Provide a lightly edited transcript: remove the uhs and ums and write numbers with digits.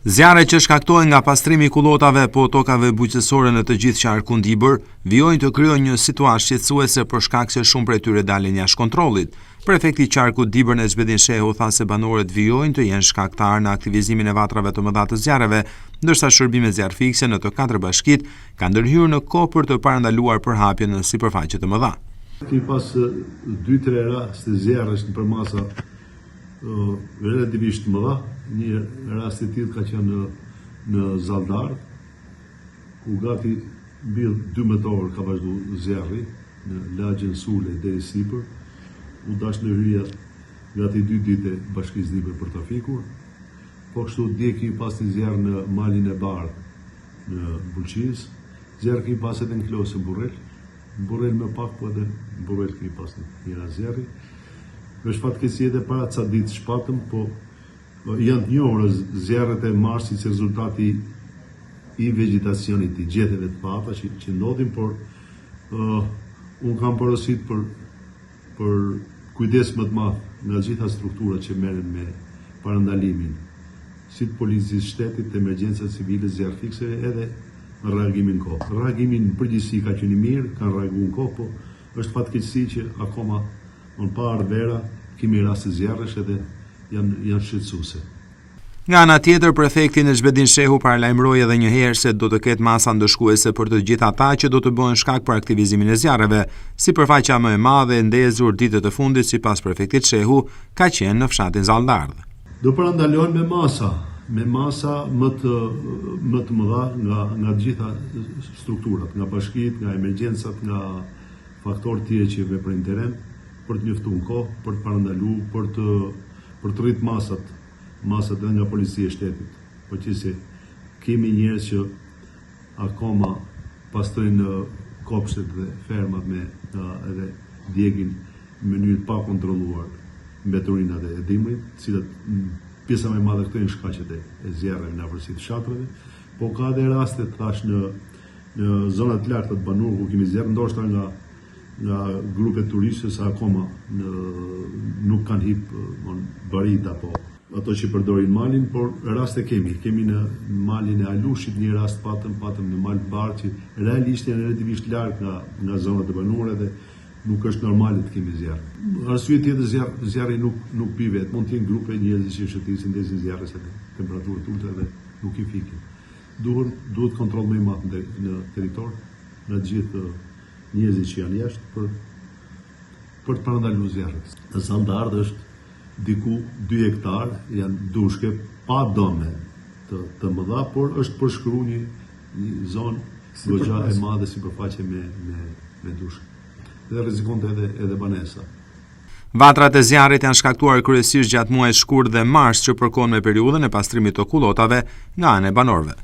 Zjarre që shkaktohen nga pastrimi i kullotave po tokave bujqësore në të gjithë qarkun Dibër vijojnë të krijojnë një situatë shqetësuese për shkak se shumë prej tyre dalin jashtë kontrollit. Prefekti i qarkut Dibër Nezhbedin Shehu tha se banorët vijojnë të jenë shkaktar në aktivizimin e vatrave të mëdha të zjarreve, ndërsa shërbimet zjarrfikse në të 4 bashkitë kanë ndërhyrë në kohë për të parandaluar përhapjen në sipërfaqe të mëdha. Kemi pas 2-3 raste zjarresh në përmasa relativisht mëdha. Një rast i tillë ka qenë në Zaldar, ku gati mbi 2 metror ka vazhdu zjarri në lagjen Sule deri sipër. U dash në hyrje gati 2 ditë bashkisë Dibër për trafikur. Po kështu dje kemi pas një zjarr në malin e Bardh në Bulqiz. Zjarr kemi pas edhe në Klosë Burrel më pak, po edhe Burrel kemi pas një rast zjarri. Me shfatkeqësi edhe para ca ditë shpatëm, po janë të njohura zjarret e marsit si rezultati i vegetacionit, i gjeteve të pata që ndodhin, por unë kam porosit për kujdes më të madh nga gjitha strukturat që merren me parandalimin, si të policisë shtetit, të emergjencat civile, zjarrfikse edhe reagimin në kohë. Reagimi në përgjithësi ka qenë i mirë, kanë reaguar në kohë, po është fatkeqësi që akoma në pa ardhera kemi raste zjarresh edhe janë shqetësuese. Nga ana tjetër, prefekti Nezhbedin Shehu paralajmëroi edhe një herë se do të ketë masa ndëshkuese për të gjithë ata që do të bëhen shkak për aktivizimin e zjarreve. Sipërfaqja më e madhe e ndezur ditët e fundit sipas prefektit Shehu ka qenë në fshatin Zaldardh. Do parandalohen me masa më të mëdha nga të gjitha strukturat, nga bashkitë, nga emergjencat, nga faktorë tjerë që veprojnë teren, për të njoftuar kohë, për të parandaluar, për të rrit masat edhe nga policia e shtetit. Po që se kemi njerëz që akoma pastrojnë kopshtet dhe fermat me edhe djegin në mënyrë pa kontrolluar mbeturinat e dimrit, cilat pjesa më e madhe këto janë shkaqet e zjarreve në afërsi të fshatrave, po ka edhe raste tash në zona të larta të Banur ku kemi zjarr, ndoshta nga grupe turistës akoma nuk kanë hip barit apo ato që përdorin malin, por raste kemi në malin e Alushit një rast patëm në mal Bardh që realisht janë relativisht larg nga zonat e banuara dhe nuk është normale të kemi zjarr. Arsye tjetër, zjarri nuk pi vetë, mund të jenë grupe njerëzish që shëtisin ndesin zjarre se temperaturë të ulta dhe nuk i fikin. Duhet kontroll më i madh në territor, në gjithë njerëzit që janë jashtë për të parandaluar zjarrin. Në Zaldardh është diku 2 hektar, janë dushke pa dome të mëdha, por është përshkruar një zonë goxha e madhe sipërfaqe me dushke. Dhe rrezikonte edhe banesa. Vatrat e zjarrit janë shkaktuar kryesisht gjatë muajit shkurt dhe mars që përkon me periudhën e pastrimit të kullotave nga ana e banorëve.